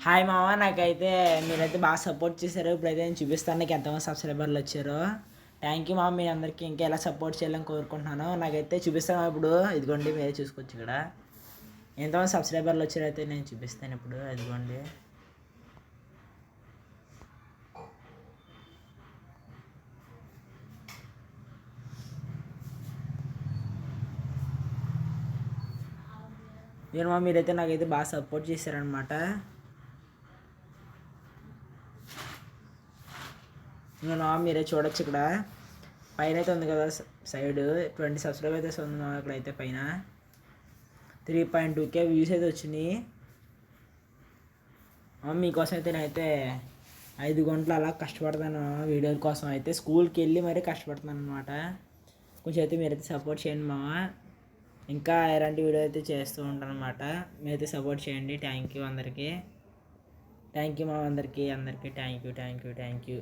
Hi మామ, నాకైతే మీరైతే బాగా సపోర్ట్ చేశారు. ఇప్పుడైతే నేను చూపిస్తాను నీకు ఎంతమంది సబ్స్క్రైబర్లు వచ్చారో. థ్యాంక్ యూ మామ, మీ అందరికీ ఇంకా ఎలా సపోర్ట్ చేయాలని కోరుకుంటున్నాను. నాకైతే చూపిస్తాను ఇప్పుడు. ఇదిగోండి, మీరే చూసుకోవచ్చు ఇక్కడ ఎంతమంది సబ్స్క్రైబర్లు వచ్చారో అయితే నేను చూపిస్తాను ఇప్పుడు. ఇదిగోండి, మీరు మా మీరైతే నాకైతే బాగా సపోర్ట్ చేశారనమాట. నేను మీరే చూడొచ్చు ఇక్కడ పైన అయితే ఉంది కదా సైడ్ 20 సబ్స్క్రైబర్స్ ఉంది ఇక్కడైతే పైన 3.2K వ్యూస్ అయితే వచ్చినాయి. మీకోసం అయితే నేనైతే 5 గంటలు అలా కష్టపడతాను వీడియోల కోసం. అయితే స్కూల్కి వెళ్ళి మరీ కష్టపడుతున్నాను అనమాట. కొంచెం అయితే మీరైతే సపోర్ట్ చేయండి మామ. ఇంకా ఎలాంటి వీడియో అయితే చేస్తూ ఉంటాను అనమాట. మీరైతే సపోర్ట్ చేయండి. థ్యాంక్ యూ అందరికీ. థ్యాంక్ యూ మామ, అందరికీ థ్యాంక్ యూ.